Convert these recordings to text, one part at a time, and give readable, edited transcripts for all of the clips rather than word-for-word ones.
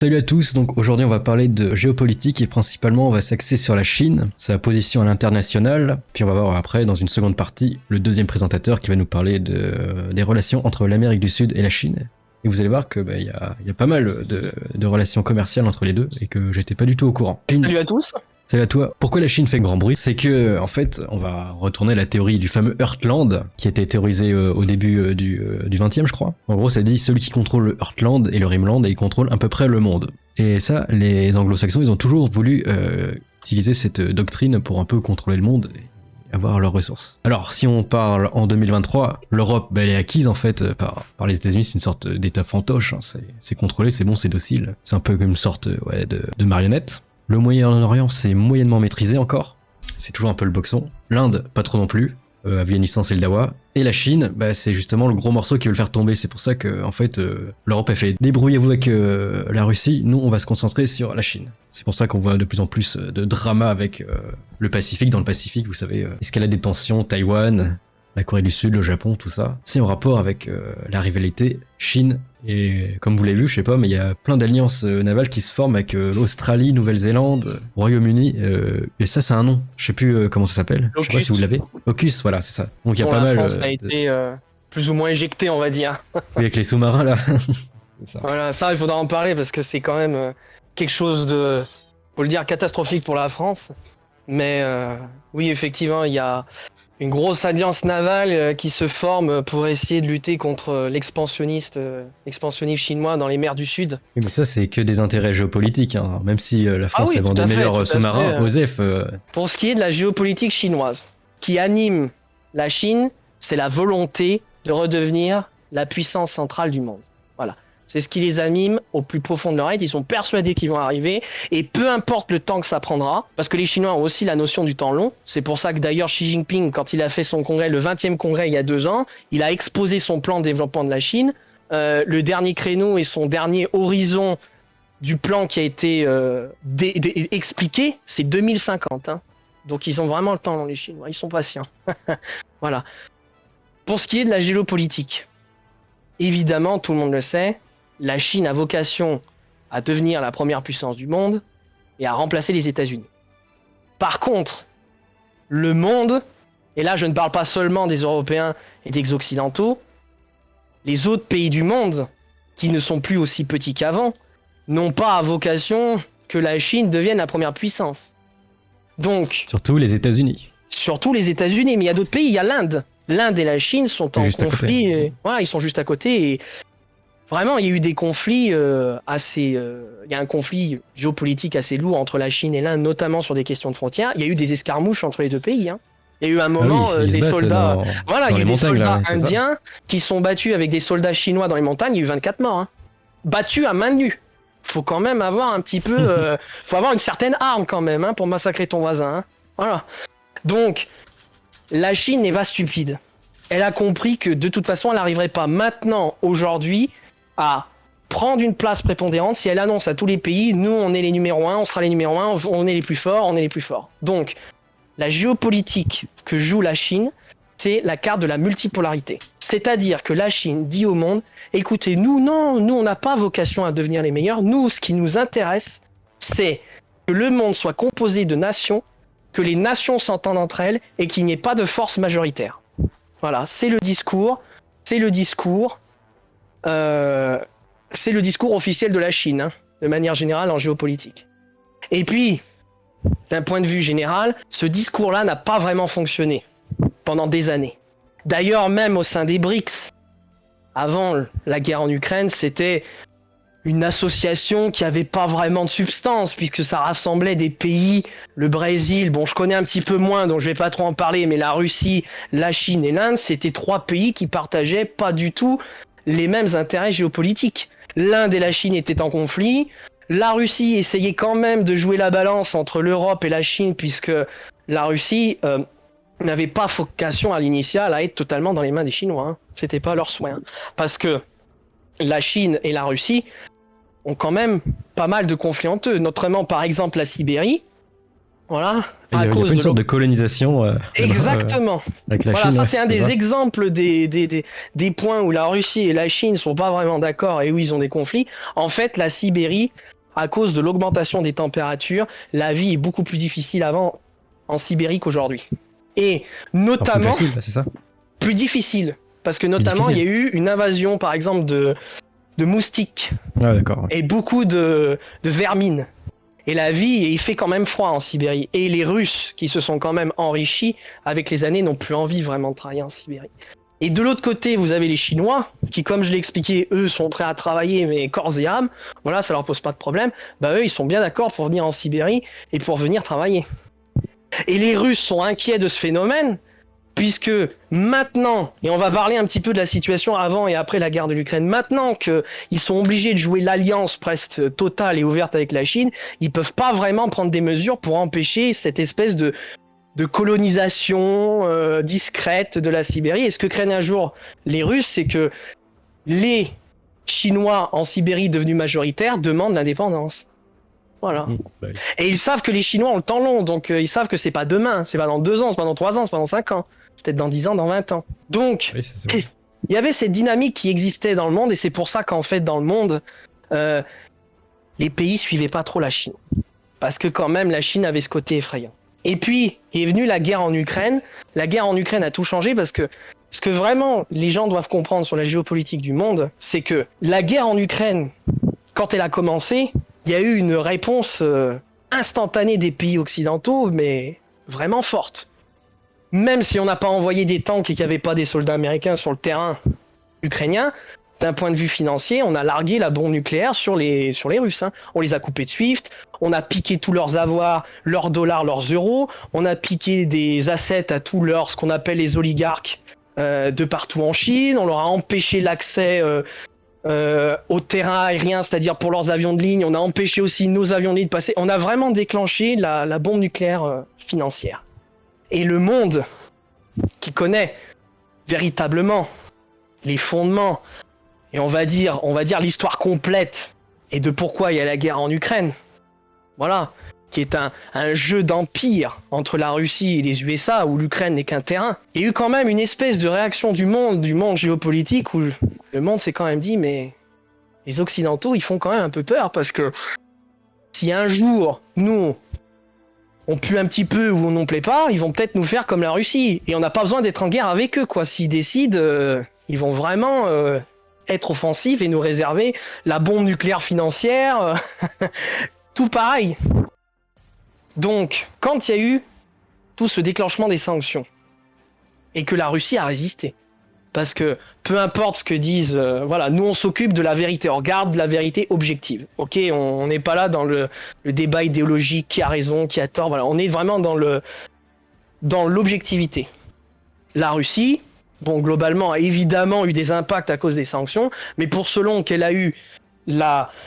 Salut à tous, donc aujourd'hui on va parler de géopolitique et principalement on va s'axer sur la Chine, sa position à l'international, puis on va voir après dans une seconde partie le deuxième présentateur qui va nous parler des relations entre l'Amérique du Sud et la Chine. Et vous allez voir que y a pas mal de relations commerciales entre les deux et que j'étais pas du tout au courant. Salut à tous. Salut à toi. Pourquoi la Chine fait grand bruit? C'est que, en fait, on va retourner à la théorie du fameux Heartland, qui a été théorisé au début du 20e, je crois. En gros, ça dit celui qui contrôle le Heartland et le Rimland, et il contrôle à peu près le monde. Et ça, les anglo-saxons, ils ont toujours voulu utiliser cette doctrine pour un peu contrôler le monde et avoir leurs ressources. Alors, si on parle en 2023, l'Europe, elle est acquise, en fait, par les États-Unis. C'est une sorte d'état fantoche, hein. C'est contrôlé, c'est bon, c'est docile. C'est un peu comme une sorte de marionnette. Le Moyen-Orient, c'est moyennement maîtrisé encore. C'est toujours un peu le boxon. L'Inde, pas trop non plus. Afghanistan, c'est le Dawa. Et la Chine, c'est justement le gros morceau qui veut le faire tomber. C'est pour ça que, en fait, l'Europe a fait débrouillez-vous avec la Russie. Nous, on va se concentrer sur la Chine. C'est pour ça qu'on voit de plus en plus de drama avec le Pacifique. Dans le Pacifique, vous savez, escalade des tensions, Taïwan, la Corée du Sud, le Japon, tout ça. C'est en rapport avec la rivalité Chine. Et comme vous l'avez vu, je sais pas, mais il y a plein d'alliances navales qui se forment avec l'Australie, Nouvelle-Zélande, Royaume-Uni, et ça c'est un nom, je sais plus comment ça s'appelle, je sais pas si vous l'avez. AUKUS, voilà, c'est ça. Donc il y a pas mal... La France a été plus ou moins éjectée, on va dire. Oui, avec les sous-marins là. Ça. Voilà, ça il faudra en parler parce que c'est quand même quelque chose de, faut le dire, catastrophique pour la France. Mais oui, effectivement, il y a une grosse alliance navale qui se forme pour essayer de lutter contre l'expansionnisme chinois dans les mers du Sud. Oui, mais ça, c'est que des intérêts géopolitiques, hein. Même si la France vend des meilleurs sous-marins, OSEF... Pour ce qui est de la géopolitique chinoise, ce qui anime la Chine, c'est la volonté de redevenir la puissance centrale du monde. Voilà. C'est ce qui les anime au plus profond de leur être. Ils sont persuadés qu'ils vont arriver. Et peu importe le temps que ça prendra, parce que les Chinois ont aussi la notion du temps long. C'est pour ça que d'ailleurs Xi Jinping, quand il a fait son congrès, le 20e congrès il y a 2 ans, il a exposé son plan de développement de la Chine. Le dernier créneau et son dernier horizon du plan qui a été expliqué, c'est 2050. Hein. Donc ils ont vraiment le temps long, les Chinois. Ils sont patients. Voilà. Pour ce qui est de la géopolitique, évidemment, tout le monde le sait, la Chine a vocation à devenir la première puissance du monde et à remplacer les États-Unis. Par contre, le monde, et là je ne parle pas seulement des Européens et des Occidentaux, les autres pays du monde, qui ne sont plus aussi petits qu'avant, n'ont pas à vocation que la Chine devienne la première puissance. Donc, surtout les États-Unis. Surtout les États-Unis, mais il y a d'autres pays, il y a l'Inde. L'Inde et la Chine sont en conflit, et, voilà, ils sont juste à côté. Et vraiment, il y a eu des conflits il y a un conflit géopolitique assez lourd entre la Chine et l'Inde, notamment sur des questions de frontières. Il y a eu des escarmouches entre les deux pays. Hein. Il y a eu un moment, des soldats, il y a eu des soldats indiens qui sont battus avec des soldats chinois dans les montagnes. Il y a eu 24 morts. Hein. Battus à main nue. Faut quand même avoir un petit peu, faut avoir une certaine arme quand même, hein, pour massacrer ton voisin. Hein. Voilà. Donc, la Chine n'est pas stupide. Elle a compris que de toute façon, elle n'arriverait pas maintenant, aujourd'hui, à prendre une place prépondérante si elle annonce à tous les pays, nous on est les numéros 1, on sera les numéros 1, on est les plus forts, on est les plus forts. Donc, la géopolitique que joue la Chine, c'est la carte de la multipolarité. C'est-à-dire que la Chine dit au monde, écoutez, nous on n'a pas vocation à devenir les meilleurs, nous ce qui nous intéresse, c'est que le monde soit composé de nations, que les nations s'entendent entre elles et qu'il n'y ait pas de force majoritaire. Voilà, c'est le discours officiel de la Chine, hein, de manière générale en géopolitique. Et puis, d'un point de vue général, ce discours-là n'a pas vraiment fonctionné pendant des années. D'ailleurs, même au sein des BRICS, avant la guerre en Ukraine, c'était une association qui avait pas vraiment de substance, puisque ça rassemblait des pays, le Brésil, bon je connais un petit peu moins, donc je vais pas trop en parler, mais la Russie, la Chine et l'Inde, c'était 3 pays qui partageaient pas du tout les mêmes intérêts géopolitiques. L'Inde et la Chine étaient en conflit, la Russie essayait quand même de jouer la balance entre l'Europe et la Chine, puisque la Russie n'avait pas vocation à l'initial à être totalement dans les mains des Chinois, hein. C'était pas leur souhait, hein. Parce que la Chine et la Russie ont quand même pas mal de conflits entre eux, notamment par exemple la Sibérie. Voilà. Il y a pas une sorte de colonisation. Exactement. Avec la voilà, Chine, ça c'est un des ça exemples des points où la Russie et la Chine sont pas vraiment d'accord et où ils ont des conflits. En fait, la Sibérie, à cause de l'augmentation des températures, la vie est beaucoup plus difficile avant en Sibérie qu'aujourd'hui. Et notamment... Plus facile, c'est ça ? Plus difficile. Parce que notamment, il y a eu une invasion, par exemple, de moustiques. Ah, d'accord. Et beaucoup de vermines. Et la vie, il fait quand même froid en Sibérie. Et les Russes, qui se sont quand même enrichis avec les années, n'ont plus envie vraiment de travailler en Sibérie. Et de l'autre côté, vous avez les Chinois, qui, comme je l'ai expliqué, eux sont prêts à travailler, mais corps et âme. Voilà, ça leur pose pas de problème. Bah eux, ils sont bien d'accord pour venir en Sibérie et pour venir travailler. Et les Russes sont inquiets de ce phénomène, puisque maintenant, et on va parler un petit peu de la situation avant et après la guerre de l'Ukraine, maintenant qu'ils sont obligés de jouer l'alliance presque totale et ouverte avec la Chine, ils peuvent pas vraiment prendre des mesures pour empêcher cette espèce de colonisation discrète de la Sibérie. Et ce que craignent un jour les Russes, c'est que les Chinois en Sibérie devenus majoritaires demandent l'indépendance. Voilà. Et ils savent que les Chinois ont le temps long, donc ils savent que c'est pas demain, c'est pas dans 2 ans, c'est pas dans 3 ans, c'est pas dans 5 ans, peut-être dans 10 ans, dans 20 ans. Donc, il y avait cette dynamique qui existait dans le monde, et c'est pour ça qu'en fait, dans le monde, les pays suivaient pas trop la Chine. Parce que quand même, la Chine avait ce côté effrayant. Et puis, est venue la guerre en Ukraine. La guerre en Ukraine a tout changé parce que ce que vraiment les gens doivent comprendre sur la géopolitique du monde, c'est que la guerre en Ukraine, quand elle a commencé, il y a eu une réponse instantanée des pays occidentaux, mais vraiment forte. Même si on n'a pas envoyé des tanks et qu'il n'y avait pas des soldats américains sur le terrain ukrainien, d'un point de vue financier, on a largué la bombe nucléaire sur les Russes. Hein. On les a coupés de SWIFT, on a piqué tous leurs avoirs, leurs dollars, leurs euros, on a piqué des assets à tous leurs, ce qu'on appelle les oligarques de partout en Chine, on leur a empêché l'accès au terrain aérien, c'est-à-dire pour leurs avions de ligne, on a empêché aussi nos avions de ligne de passer, on a vraiment déclenché la bombe nucléaire financière. Et le monde qui connaît véritablement les fondements, et on va dire l'histoire complète et de pourquoi il y a la guerre en Ukraine, voilà, qui est un jeu d'empire entre la Russie et les USA où l'Ukraine n'est qu'un terrain. Il y a eu quand même une espèce de réaction du monde géopolitique où le monde s'est quand même dit mais les Occidentaux ils font quand même un peu peur parce que si un jour nous on pue un petit peu ou on n'en plaît pas, ils vont peut-être nous faire comme la Russie et on n'a pas besoin d'être en guerre avec eux quoi. S'ils décident, ils vont vraiment être offensifs et nous réserver la bombe nucléaire financière, tout pareil. Donc, quand il y a eu tout ce déclenchement des sanctions, et que la Russie a résisté, parce que peu importe ce que disent, voilà, nous on s'occupe de la vérité, on regarde la vérité objective, ok, on n'est pas là dans le débat idéologique, qui a raison, qui a tort, voilà, on est vraiment dans l'objectivité. La Russie, bon, globalement, a évidemment eu des impacts à cause des sanctions, mais pour selon qu'elle a eu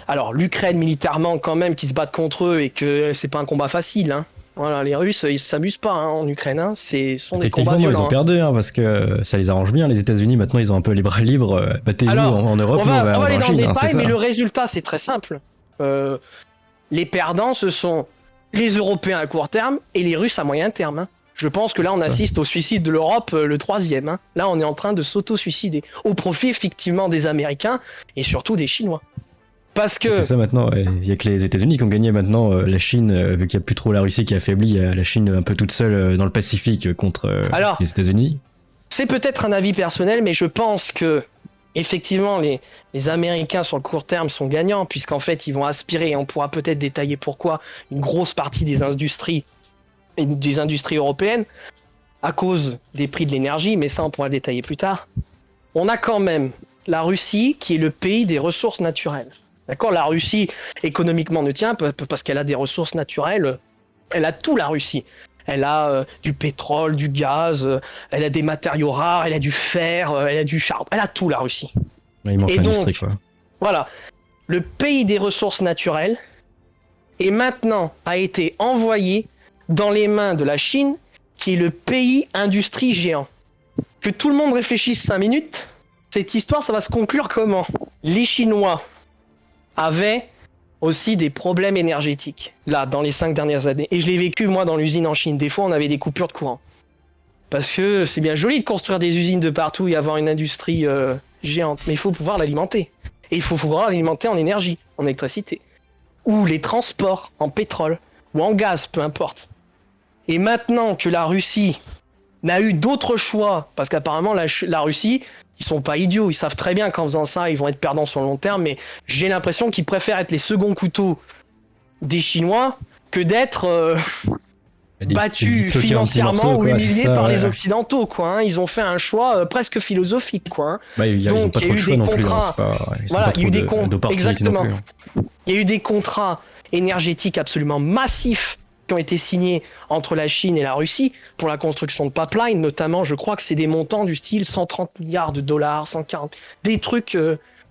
alors l'Ukraine militairement quand même qui se battent contre eux et que c'est pas un combat facile. Hein. Voilà, les Russes ils s'amusent pas hein, en Ukraine. Hein. Sont des combats violents. Ils ont perdu hein, parce que ça les arrange bien. Les États-Unis maintenant ils ont un peu les bras libres. Battez-vous en Europe. On va aller dans le Chine, détail, hein, mais le résultat c'est très simple. Les perdants ce sont les Européens à court terme et les Russes à moyen terme. Hein. Je pense que là on assiste au suicide de l'Europe, le 3e. Hein. Là on est en train de s'auto-suicider au profit effectivement des Américains et surtout des Chinois. Parce que... C'est ça maintenant, il y a que les États-Unis qui ont gagné maintenant, la Chine, vu qu'il n'y a plus trop la Russie qui affaiblit, il y a la Chine un peu toute seule dans le Pacifique contre les États-Unis. C'est peut-être un avis personnel, mais je pense que effectivement les Américains sur le court terme sont gagnants, puisqu'en fait ils vont aspirer, et on pourra peut-être détailler pourquoi, une grosse partie des industries européennes, à cause des prix de l'énergie, mais ça on pourra le détailler plus tard. On a quand même la Russie qui est le pays des ressources naturelles. D'accord, la Russie économiquement ne tient parce qu'elle a des ressources naturelles. Elle a tout la Russie. Elle a du pétrole, du gaz, elle a des matériaux rares, elle a du fer, elle a du charbon, elle a tout la Russie. Il manque l'industrie quoi. Voilà, le pays des ressources naturelles est maintenant a été envoyé dans les mains de la Chine, qui est le pays industrie géant. Que tout le monde réfléchisse 5 minutes. Cette histoire, ça va se conclure comment ? Les Chinois avaient aussi des problèmes énergétiques, là, dans les 5 dernières années. Et je l'ai vécu, moi, dans l'usine en Chine. Des fois, on avait des coupures de courant. Parce que c'est bien joli de construire des usines de partout et avoir une industrie géante, mais il faut pouvoir l'alimenter. Et il faut pouvoir l'alimenter en énergie, en électricité. Ou les transports en pétrole, ou en gaz, peu importe. Et maintenant que la Russie n'a eu d'autres choix, parce qu'apparemment la Russie, ils sont pas idiots, ils savent très bien qu'en faisant ça, ils vont être perdants sur le long terme, mais j'ai l'impression qu'ils préfèrent être les seconds couteaux des Chinois que d'être battus financièrement ou humiliés par les Occidentaux, quoi. Hein. Ils ont fait un choix presque philosophique, quoi. Hein. Bah, ils ont pas trop de choix non plus. Voilà, il y a eu des contrats. Exactement. Il y a eu des contrats énergétiques absolument massifs qui ont été signés entre la Chine et la Russie pour la construction de pipelines, notamment, je crois que c'est des montants du style 130 milliards de dollars, 140, des trucs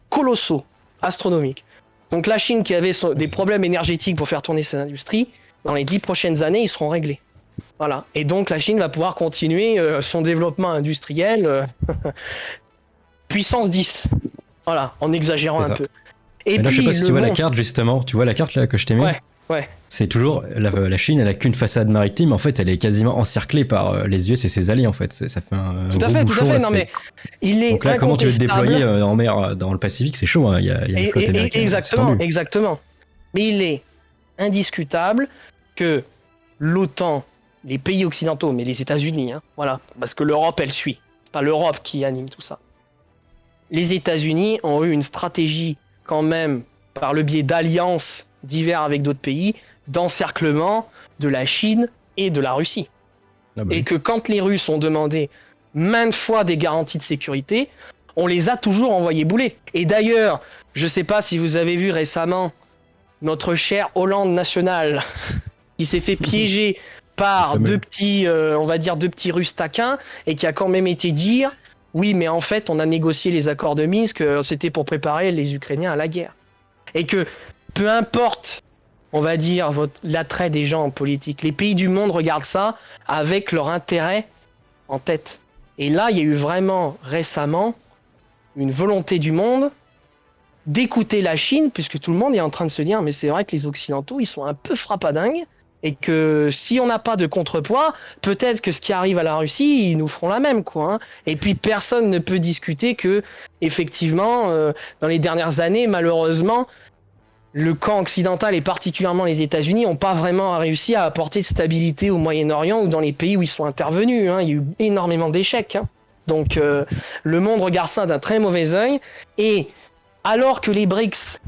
colossaux, astronomiques. Donc la Chine qui avait des problèmes énergétiques pour faire tourner ses industries, dans les 10 prochaines années, ils seront réglés. Voilà. Et donc la Chine va pouvoir continuer son développement industriel puissance 10. Voilà, en exagérant un peu. Et puis, là, je sais pas si tu vois la carte, justement. Tu vois la carte là que je t'ai mis ? Ouais. C'est toujours la Chine, elle a qu'une façade maritime. En fait, elle est quasiment encerclée par les US et ses alliés. En fait, ça fait un tout gros à fait. bouchon, Non mais il est. Donc là, comment tu veux te déployer en mer, dans le Pacifique, c'est chaud. Hein. Il y a une flotte américaine. Exactement. Mais il est indiscutable que l'OTAN, les pays occidentaux, mais les États-Unis, hein, voilà, parce que l'Europe, elle suit. C'est pas l'Europe qui anime tout ça. Les États-Unis ont eu une stratégie quand même par le biais d'alliances diverses avec d'autres pays, d'encerclement de la Chine et de la Russie. Et que quand les Russes ont demandé maintes fois des garanties de sécurité, on les a toujours envoyés bouler. Et d'ailleurs, je sais pas si vous avez vu récemment notre cher Hollande national qui s'est fait piéger par deux petits Russes taquins et qui a quand même été dire oui, mais en fait, on a négocié les accords de Minsk, c'était pour préparer les Ukrainiens à la guerre. Et que peu importe, on va dire, l'attrait des gens en politique, les pays du monde regardent ça avec leur intérêt en tête. Et là, il y a eu vraiment récemment une volonté du monde d'écouter la Chine, puisque tout le monde est en train de se dire mais c'est vrai que les Occidentaux, ils sont un peu frappadingues, et que si on n'a pas de contrepoids, peut-être que ce qui arrive à la Russie, ils nous feront la même, quoi. Hein. Et puis personne ne peut discuter que, effectivement, dans les dernières années, malheureusement, le camp occidental et particulièrement les États-Unis n'ont pas vraiment réussi à apporter de stabilité au Moyen-Orient ou dans les pays où ils sont intervenus. Hein. Il y a eu énormément d'échecs. Hein. Donc le monde regarde ça d'un très mauvais œil. Et alors que les BRICS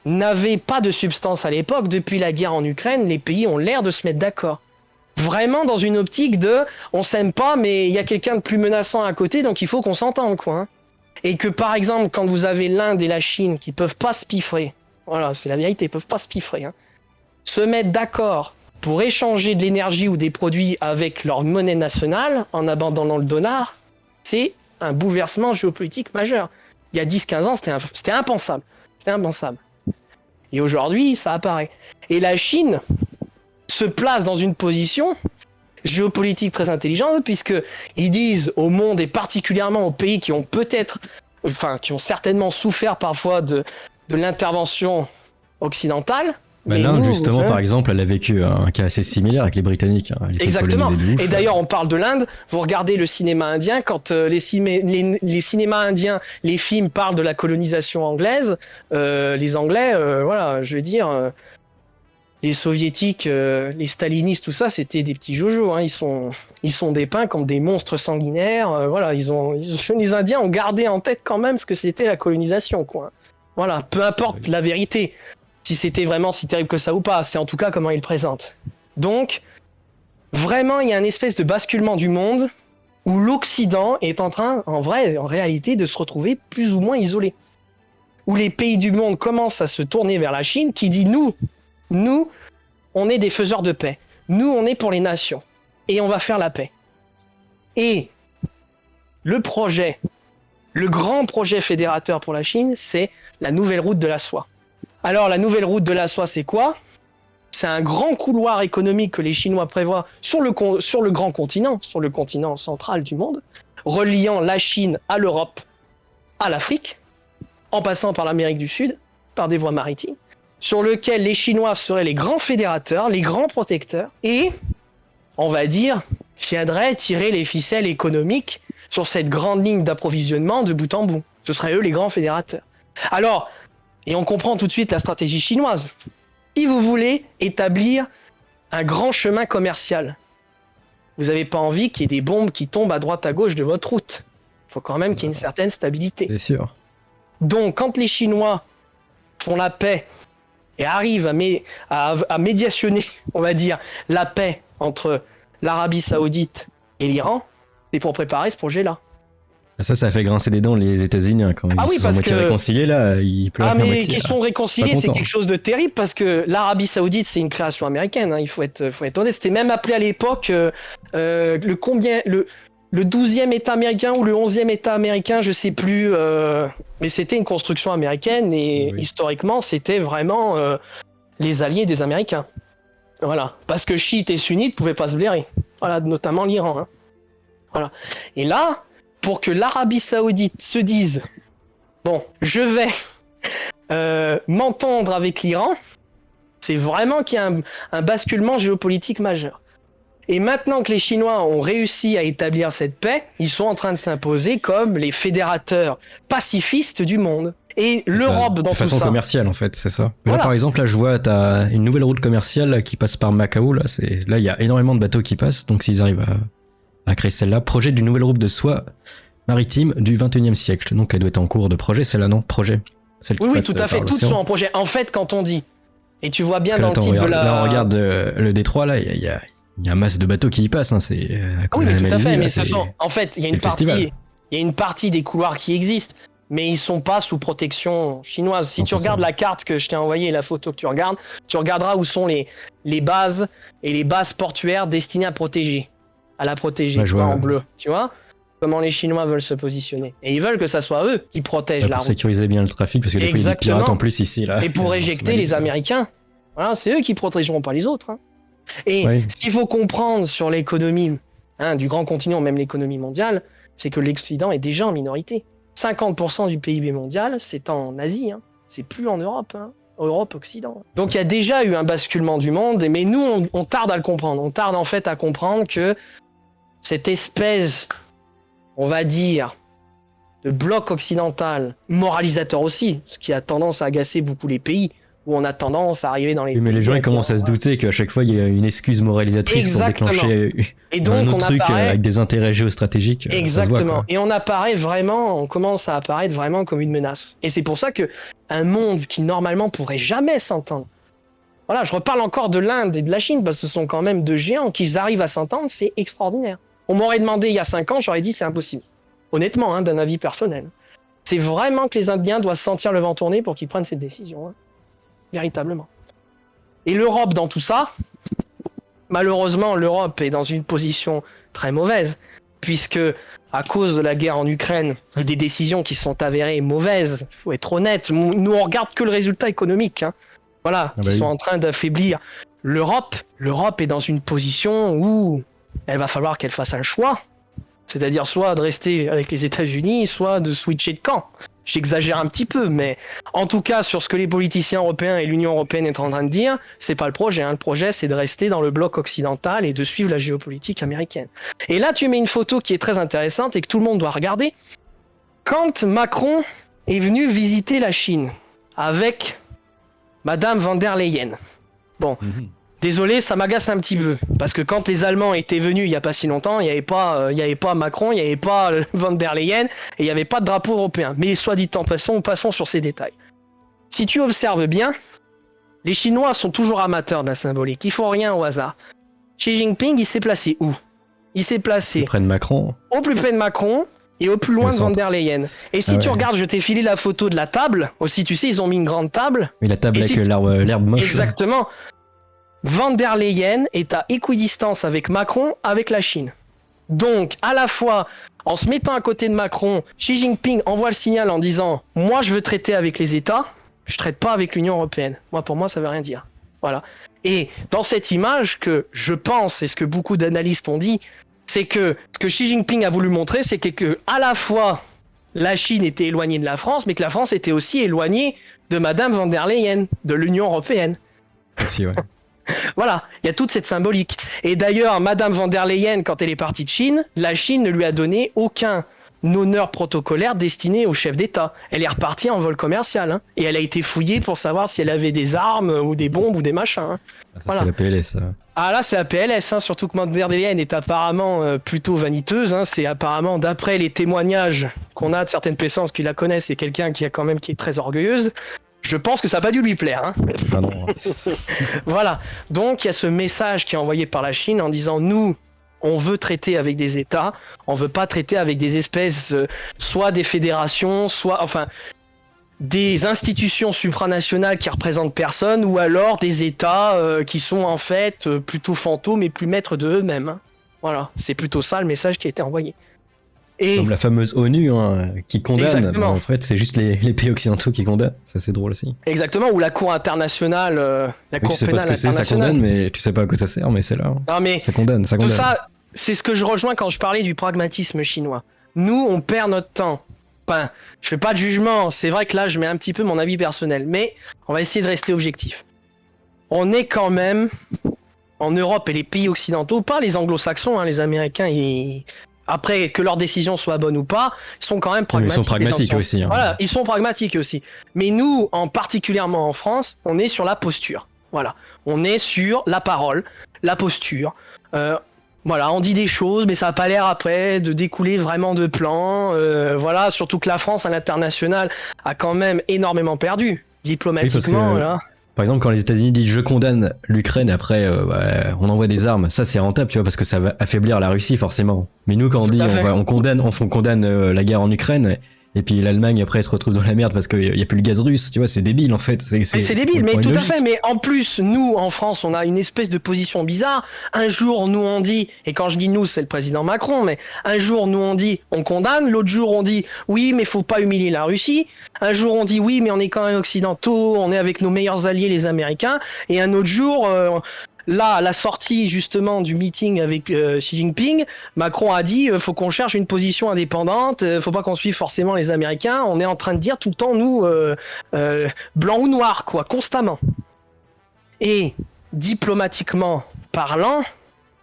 n'avaient pas de substance à l'époque, depuis la guerre en Ukraine, les pays ont l'air de se mettre d'accord. Vraiment dans une optique de on s'aime pas, mais il y a quelqu'un de plus menaçant à côté, donc il faut qu'on s'entende, quoi. Hein. Et que par exemple, quand vous avez l'Inde et la Chine qui peuvent pas se piffrer, voilà, c'est la vérité, ils peuvent pas se piffrer, hein, se mettre d'accord pour échanger de l'énergie ou des produits avec leur monnaie nationale en abandonnant le dollar, c'est un bouleversement géopolitique majeur. Il y a 10-15 ans, c'était impensable. C'était impensable. Et aujourd'hui, ça apparaît. Et la Chine se place dans une position géopolitique très intelligente, puisqu'ils disent au monde, et particulièrement aux pays qui ont qui ont certainement souffert parfois de l'intervention occidentale. L'Inde, justement, par exemple, elle a vécu un cas assez similaire avec les Britanniques. Hein. Exactement. Et d'ailleurs, on parle de l'Inde. Vous regardez le cinéma indien, quand les cinémas indiens, les films parlent de la colonisation anglaise, les Anglais, voilà, je veux dire, les soviétiques, les stalinistes, tout ça, c'était des petits jojos. Hein. Ils sont dépeints comme des monstres sanguinaires. Voilà, les Indiens ont gardé en tête quand même ce que c'était la colonisation, quoi. Voilà, peu importe la vérité. Si c'était vraiment si terrible que ça ou pas, c'est en tout cas comment ils le présentent. Donc, vraiment, il y a une espèce de basculement du monde où l'Occident est en train, en réalité, de se retrouver plus ou moins isolé. Où les pays du monde commencent à se tourner vers la Chine, qui dit nous, on est des faiseurs de paix. Nous, on est pour les nations. Et on va faire la paix. Et le grand projet fédérateur pour la Chine, c'est la nouvelle route de la soie. Alors, la nouvelle route de la soie, c'est quoi ? C'est un grand couloir économique que les Chinois prévoient sur le grand continent, sur le continent central du monde, reliant la Chine à l'Europe, à l'Afrique, en passant par l'Amérique du Sud, par des voies maritimes. sur lequel les Chinois seraient les grands fédérateurs, les grands protecteurs, et, on va dire, viendraient tirer les ficelles économiques sur cette grande ligne d'approvisionnement de bout en bout. Ce seraient eux les grands fédérateurs. Alors, et on comprend tout de suite la stratégie chinoise. Si vous voulez établir un grand chemin commercial, vous n'avez pas envie qu'il y ait des bombes qui tombent à droite à gauche de votre route. Il faut quand même qu'il y ait une certaine stabilité. C'est sûr. Donc, quand les Chinois font la paix et arrivent à médiationner, on va dire, la paix entre l'Arabie Saoudite et l'Iran, c'est pour préparer ce projet-là. Ça a fait grincer des dents les États-Unis hein, quand ils se sont réconciliés là, ils pleurent. Ah mais qu'ils sont réconciliés, c'est quelque chose de terrible parce que l'Arabie Saoudite c'est une création américaine, hein, il faut être honnête. C'était même appelé à l'époque le 12e État américain ou le 11e État américain, je sais plus, mais c'était une construction américaine et historiquement c'était vraiment les alliés des Américains. Voilà, parce que chiites et sunnites pouvaient pas se blairer. Voilà, notamment l'Iran. Hein. Voilà. Et là, pour que l'Arabie Saoudite se dise bon, je vais m'entendre avec l'Iran, c'est vraiment qu'il y a un basculement géopolitique majeur. Et maintenant que les Chinois ont réussi à établir cette paix, ils sont en train de s'imposer comme les fédérateurs pacifistes du monde. Et l'Europe dans tout ça. De façon commerciale en fait, c'est ça. Voilà. Là par exemple, là je vois, t'as une nouvelle route commerciale là, qui passe par Macao. Là il y a énormément de bateaux qui passent, donc s'ils arrivent à créer celle-là, projet d'une nouvelle route de soie maritime du 21e siècle. Donc elle doit être en cours de projet, celle-là, non? Projet. Celle qui oui, passe tout à fait, toutes sont en projet. En fait, quand on dit, et tu vois bien dans le titre de la... Là, on regarde le détroit, là, il y a un masse de bateaux qui y passent, hein, c'est... oui, mais tout à fait, mais ce sont... En fait, il y a une partie des couloirs qui existent, mais ils sont pas sous protection chinoise. Si tu regardes la carte que je t'ai envoyée, la photo que tu regarderas où sont les bases et les bases portuaires destinées à la protéger, en bleu, tu vois comment les Chinois veulent se positionner. Et ils veulent que ça soit eux qui protègent la route. Pour sécuriser bien le trafic, parce que des fois il y a des pirates en plus ici. Là. Et pour éjecter les Américains. Voilà, c'est eux qui protégeront pas les autres. Hein. Et ce qu'il faut comprendre sur l'économie du grand continent, même l'économie mondiale, c'est que l'Occident est déjà en minorité. 50% du PIB mondial, c'est en Asie. Hein. C'est plus en Europe. Hein. Europe, Occident. Donc il y a déjà eu un basculement du monde, mais nous, on tarde à le comprendre. On tarde en fait à comprendre que cette espèce... on va dire, de bloc occidental, moralisateur aussi, ce qui a tendance à agacer beaucoup les pays, où on a tendance à arriver dans les... Oui, mais les gens ils commencent à se douter qu'à chaque fois il y a une excuse moralisatrice pour déclencher et donc, un autre truc avec des intérêts géostratégiques. Exactement. Et on commence à apparaître vraiment comme une menace. Et c'est pour ça que un monde qui normalement pourrait jamais s'entendre, voilà, je reparle encore de l'Inde et de la Chine, parce que ce sont quand même deux géants, qu'ils arrivent à s'entendre, c'est extraordinaire. On m'aurait demandé il y a 5 ans, j'aurais dit c'est impossible. Honnêtement, hein, d'un avis personnel. C'est vraiment que les Indiens doivent sentir le vent tourner pour qu'ils prennent cette décision. Hein. Véritablement. Et l'Europe dans tout ça, malheureusement, l'Europe est dans une position très mauvaise, puisque à cause de la guerre en Ukraine, des décisions qui sont avérées mauvaises, il faut être honnête, nous on regarde que le résultat économique. Hein. Voilà, ils sont en train d'affaiblir l'Europe. L'Europe est dans une position où... elle va falloir qu'elle fasse un choix, c'est-à-dire soit de rester avec les États-Unis, soit de switcher de camp. J'exagère un petit peu, mais en tout cas, sur ce que les politiciens européens et l'Union européenne est en train de dire, c'est pas le projet. Hein. Le projet, c'est de rester dans le bloc occidental et de suivre la géopolitique américaine. Et là, tu mets une photo qui est très intéressante et que tout le monde doit regarder. Quand Macron est venu visiter la Chine avec Madame van der Leyen, bon... désolé, ça m'agace un petit peu, parce que quand les Allemands étaient venus il y a pas si longtemps, il y avait pas Macron, il y avait pas Van der Leyen, et il y avait pas de drapeau européen. Mais soit dit en passons sur ces détails. Si tu observes bien, les Chinois sont toujours amateurs de la symbolique, ils font rien au hasard. Xi Jinping, il s'est placé où? Il s'est placé au plus près de Macron. Au plus près de Macron et au plus loin de Van der Leyen. Et si tu regardes, je t'ai filé la photo de la table, aussi tu sais, ils ont mis une grande table. Mais la table avec l'herbe moche. Exactement. Là. Van der Leyen est à équidistance avec Macron, avec la Chine. Donc, à la fois, en se mettant à côté de Macron, Xi Jinping envoie le signal en disant « Moi, je veux traiter avec les États, je traite pas avec l'Union européenne. » Pour moi, ça veut rien dire. Voilà. Et dans cette image que je pense, et ce que beaucoup d'analystes ont dit, c'est que ce que Xi Jinping a voulu montrer, c'est que à la fois, la Chine était éloignée de la France, mais que la France était aussi éloignée de Madame von der Leyen, de l'Union européenne. Aussi, ouais. Voilà, il y a toute cette symbolique. Et d'ailleurs, Madame von der Leyen, quand elle est partie de Chine, la Chine ne lui a donné aucun honneur protocolaire destiné au chef d'État. Elle est repartie en vol commercial, hein, et elle a été fouillée pour savoir si elle avait des armes ou des bombes ou des machins. Hein. Ah, ça, voilà. C'est la PLS. Ah là, c'est la PLS, hein, surtout que von der Leyen est apparemment plutôt vaniteuse. Hein, c'est apparemment, d'après les témoignages qu'on a de certaines personnes qui la connaissent, c'est quelqu'un qui est très orgueilleuse. Je pense que ça n'a pas dû lui plaire. Hein. Ah non. Voilà. Donc, il y a ce message qui est envoyé par la Chine en disant, nous, on veut traiter avec des États, on veut pas traiter avec des espèces, soit des fédérations, soit, enfin, des institutions supranationales qui représentent personne, ou alors des États qui sont en fait plutôt fantômes et plus maîtres de eux-mêmes. Hein. Voilà, c'est plutôt ça le message qui a été envoyé. Et... Comme la fameuse ONU hein, qui condamne, bon, en fait c'est juste les pays occidentaux qui condamnent, ça c'est drôle aussi. Exactement, ou la Cour internationale, la Cour pénale internationale. Tu sais pas ce que c'est, ça condamne, mais tu sais pas à quoi ça sert, mais c'est là. Non, mais ça condamne. Tout ça, c'est ce que je rejoins quand je parlais du pragmatisme chinois. Nous, on perd notre temps. Enfin, je fais pas de jugement, c'est vrai que là je mets un petit peu mon avis personnel, mais on va essayer de rester objectif. On est quand même, en Europe et les pays occidentaux, pas les anglo-saxons, hein, les Américains, après que leur décision soit bonne ou pas, ils sont quand même pragmatiques. Ils sont pragmatiques aussi. Hein. Voilà, ils sont pragmatiques aussi. Mais nous, particulièrement en France, on est sur la posture. Voilà, on est sur la parole, la posture. Voilà, on dit des choses, mais ça n'a pas l'air après de découler vraiment de plans. Voilà, surtout que la France à l'international a quand même énormément perdu diplomatiquement. Oui, là. Par exemple, quand les États-Unis disent je condamne l'Ukraine, après on envoie des armes, ça c'est rentable, tu vois, parce que ça va affaiblir la Russie forcément. Mais nous, quand on dit on condamne la guerre en Ukraine, et puis l'Allemagne après elle se retrouve dans la merde parce qu'il n'y a plus le gaz russe, tu vois, c'est débile en fait. C'est débile, mais tout à fait. Mais en plus, nous en France, on a une espèce de position bizarre. Un jour, nous on dit, et quand je dis nous, c'est le président Macron, mais un jour nous on dit on condamne, l'autre jour on dit oui, mais faut pas humilier la Russie. Un jour on dit oui, mais on est quand même occidentaux, on est avec nos meilleurs alliés les Américains, et un autre jour. Là, à la sortie justement du meeting avec Xi Jinping, Macron a dit faut qu'on cherche une position indépendante, faut pas qu'on suive forcément les Américains. On est en train de dire tout le temps nous blanc ou noir quoi, constamment. Et diplomatiquement parlant,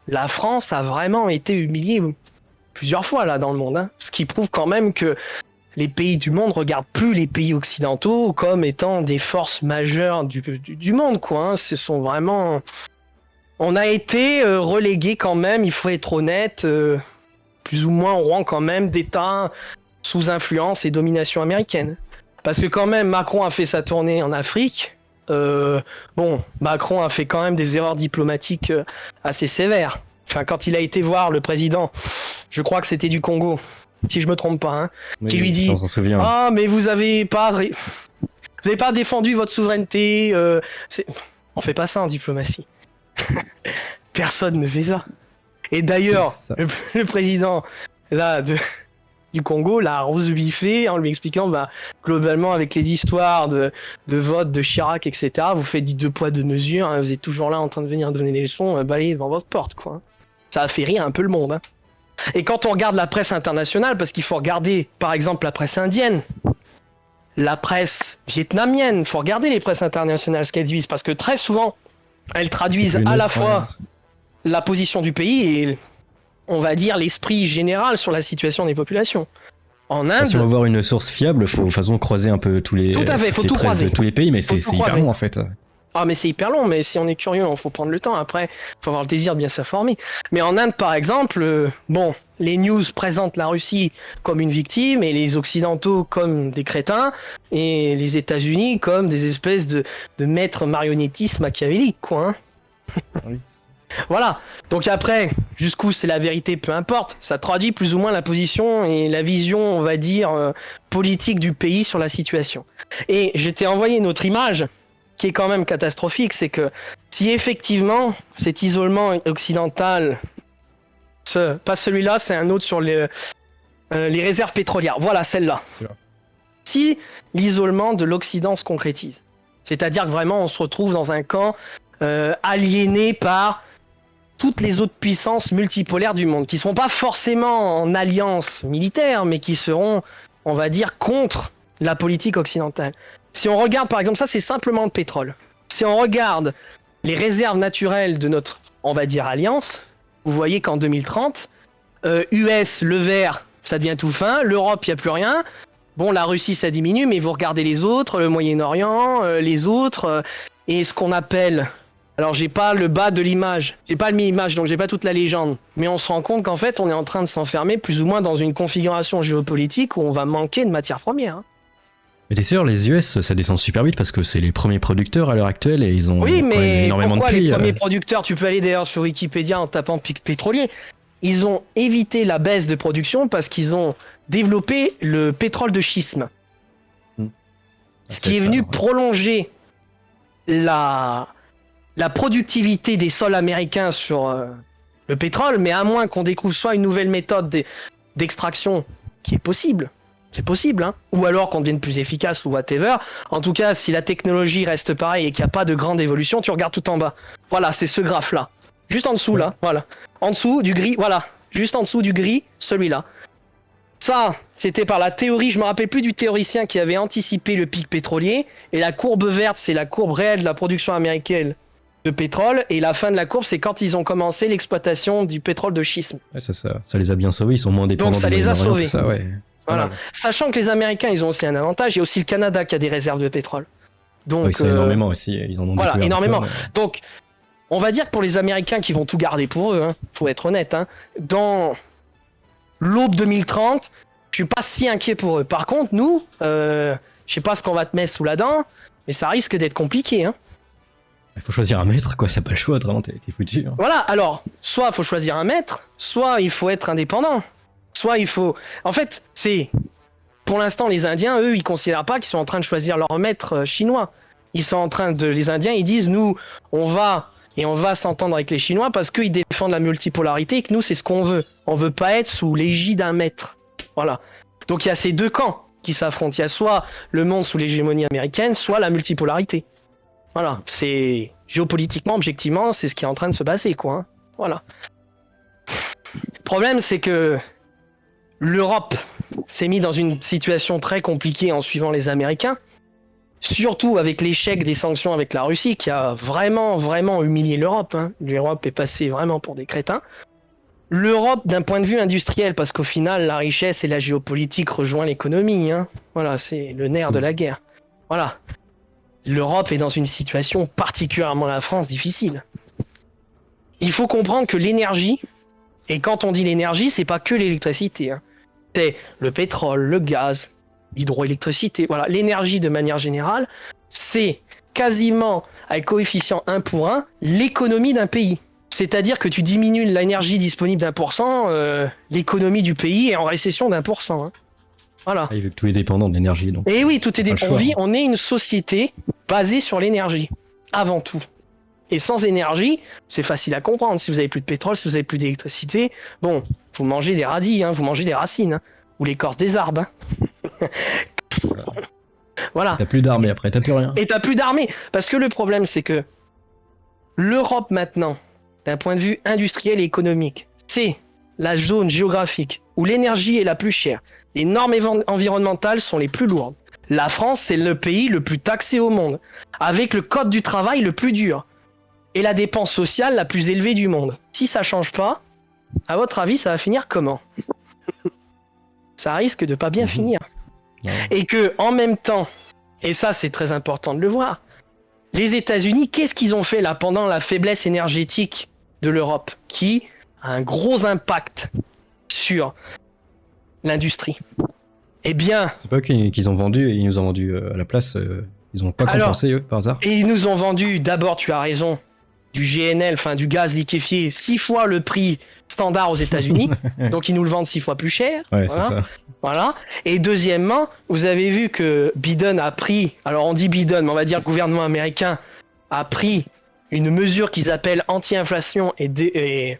la France a vraiment été humiliée plusieurs fois là dans le monde, hein, ce qui prouve quand même que les pays du monde regardent plus les pays occidentaux comme étant des forces majeures du monde quoi. Hein. Ce sont vraiment on a été relégué quand même, il faut être honnête, plus ou moins au rang quand même d'État sous influence et domination américaine. Parce que quand même, Macron a fait sa tournée en Afrique. Bon, Macron a fait quand même des erreurs diplomatiques assez sévères. Enfin, quand il a été voir le président, je crois que c'était du Congo, si je me trompe pas, hein, oui, qui lui dit on s'en souvient. Ah, mais vous avez pas défendu votre souveraineté. On fait pas ça en diplomatie. Personne ne fait ça. Et d'ailleurs, le président là, du Congo l'a rose-biffé en lui expliquant globalement avec les histoires de vote de Chirac, etc. Vous faites du 2 poids 2 mesures, hein, vous êtes toujours là en train de venir donner des leçons, balayez devant votre porte. Quoi. Ça a fait rire un peu le monde. Hein. Et quand on regarde la presse internationale, parce qu'il faut regarder par exemple la presse indienne, la presse vietnamienne, il faut regarder les presses internationales, ce qu'elles disent, parce que très souvent, elles traduisent à la fois la position du pays et, on va dire, l'esprit général sur la situation des populations. En Inde... Si on veut avoir une source fiable, il faut de toute façon croiser un peu tous les presses de tous les pays, mais c'est hyper long en fait. Ah mais c'est hyper long, mais si on est curieux, il faut prendre le temps. Après, il faut avoir le désir de bien s'informer. Mais en Inde, par exemple, bon, les news présentent la Russie comme une victime et les Occidentaux comme des crétins et les États-Unis comme des espèces de maîtres marionnettistes machiavéliques, quoi. Hein. Oui. Voilà. Donc après, jusqu'où c'est la vérité, peu importe. Ça traduit plus ou moins la position et la vision, on va dire, politique du pays sur la situation. Et je t'ai envoyé une autre image qui est quand même catastrophique, c'est que si effectivement cet isolement occidental, pas celui-là, c'est un autre sur les réserves pétrolières, voilà celle-là. Si l'isolement de l'Occident se concrétise, c'est-à-dire que vraiment on se retrouve dans un camp aliéné par toutes les autres puissances multipolaires du monde, qui ne seront pas forcément en alliance militaire, mais qui seront, on va dire, contre la politique occidentale. Si on regarde, par exemple, ça c'est simplement le pétrole. Si on regarde les réserves naturelles de notre, on va dire, alliance, vous voyez qu'en 2030, US, le vert, ça devient tout fin, l'Europe, il n'y a plus rien. Bon, la Russie, ça diminue, mais vous regardez les autres, le Moyen-Orient, les autres, et ce qu'on appelle... Alors, j'ai pas le bas de l'image, j'ai pas l'image, donc j'ai pas toute la légende. Mais on se rend compte qu'en fait, on est en train de s'enfermer plus ou moins dans une configuration géopolitique où on va manquer de matières premières. Hein. Mais t'es sûr, les US, ça descend super vite parce que c'est les premiers producteurs à l'heure actuelle et ils ont énormément de prix. Les premiers producteurs, tu peux aller d'ailleurs sur Wikipédia en tapant pic pétrolier, ils ont évité la baisse de production parce qu'ils ont développé le pétrole de schisme. Ce qui est venu prolonger la productivité des sols américains sur le pétrole, mais à moins qu'on découvre soit une nouvelle méthode d'extraction qui est possible. C'est possible, hein. Ou alors qu'on devienne plus efficace ou whatever. En tout cas, si la technologie reste pareille et qu'il n'y a pas de grande évolution, tu regardes tout en bas. Voilà, c'est ce graphe-là. Juste en dessous, là, voilà. En dessous du gris, voilà. Juste en dessous du gris, celui-là. Ça, c'était par la théorie, je me rappelle plus du théoricien qui avait anticipé le pic pétrolier. Et la courbe verte, c'est la courbe réelle de la production américaine de pétrole. Et la fin de la courbe, c'est quand ils ont commencé l'exploitation du pétrole de schisme. Ouais, ça les a bien sauvés, ils sont moins dépendants. Donc ça les a sauvés. Ça, ouais. Voilà. Sachant que les Américains, ils ont aussi un avantage, il y a aussi le Canada qui a des réserves de pétrole. Donc, oui, c'est énormément aussi, ils en ont voilà, énormément. Donc, on va dire que pour les Américains qui vont tout garder pour eux, hein, faut être honnête, hein, dans l'aube 2030, je suis pas si inquiet pour eux. Par contre, nous, je sais pas ce qu'on va te mettre sous la dent, mais ça risque d'être compliqué. Hein. Il faut choisir un maître, quoi, c'est pas le choix, autrement t'es foutu. Hein. Voilà, alors, soit il faut choisir un maître, soit il faut être indépendant. Soit il faut... En fait, c'est... Pour l'instant, les Indiens, eux, ils considèrent pas qu'ils sont en train de choisir leur maître chinois. Ils sont en train de... Les Indiens, ils disent, nous, on va s'entendre avec les Chinois parce qu'ils défendent la multipolarité et que nous, c'est ce qu'on veut. On veut pas être sous l'égide d'un maître. Voilà. Donc il y a ces deux camps qui s'affrontent. Il y a soit le monde sous l'hégémonie américaine, soit la multipolarité. Voilà. C'est... Géopolitiquement, objectivement, c'est ce qui est en train de se passer, quoi. Hein. Voilà. Le problème, c'est que... L'Europe s'est mise dans une situation très compliquée en suivant les Américains, surtout avec l'échec des sanctions avec la Russie qui a vraiment humilié l'Europe. Hein. L'Europe est passée vraiment pour des crétins. L'Europe d'un point de vue industriel, parce qu'au final la richesse et la géopolitique rejoignent l'économie. Hein. Voilà, c'est le nerf de la guerre. Voilà. L'Europe est dans une situation, particulièrement la France, difficile. Il faut comprendre que l'énergie... Et quand on dit l'énergie, c'est pas que l'électricité. Hein. C'est le pétrole, le gaz, l'hydroélectricité. Voilà, l'énergie de manière générale, c'est quasiment, avec coefficient 1 pour 1, l'économie d'un pays. C'est-à-dire que tu diminues l'énergie disponible d'1%, l'économie du pays est en récession d'1%. Hein. Voilà. Ah, vu que tout est dépendant de l'énergie. Donc. Et oui, tout est dépendant. On est une société basée sur l'énergie, avant tout. Et sans énergie, c'est facile à comprendre. Si vous avez plus de pétrole, si vous avez plus d'électricité, bon, vous mangez des radis, hein, vous mangez des racines, hein, ou l'écorce des arbres. Hein. Voilà. T'as plus d'armée après, t'as plus rien. Et t'as plus d'armée. Parce que le problème, c'est que l'Europe maintenant, d'un point de vue industriel et économique, c'est la zone géographique où l'énergie est la plus chère. Les normes environnementales sont les plus lourdes. La France, c'est le pays le plus taxé au monde, avec le code du travail le plus dur. Et la dépense sociale la plus élevée du monde. Si ça change pas, à votre avis, ça va finir comment? Ça risque de pas bien finir. Ouais. Et que, en même temps, et ça c'est très important de le voir, les États-Unis, qu'est-ce qu'ils ont fait là pendant la faiblesse énergétique de l'Europe, qui a un gros impact sur l'industrie? Eh bien... C'est pas eux qu'ils ont vendu, ils nous ont vendu à la place, ils ont pas compensé eux, par hasard? Et ils nous ont vendu, d'abord tu as raison, du GNL, enfin du gaz liquéfié, 6 fois le prix standard aux États-Unis, donc ils nous le vendent 6 fois plus cher. Ouais, voilà. C'est ça. Voilà. Et deuxièmement, vous avez vu que Biden a pris, alors on dit Biden, mais on va dire le gouvernement américain a pris une mesure qu'ils appellent anti-inflation et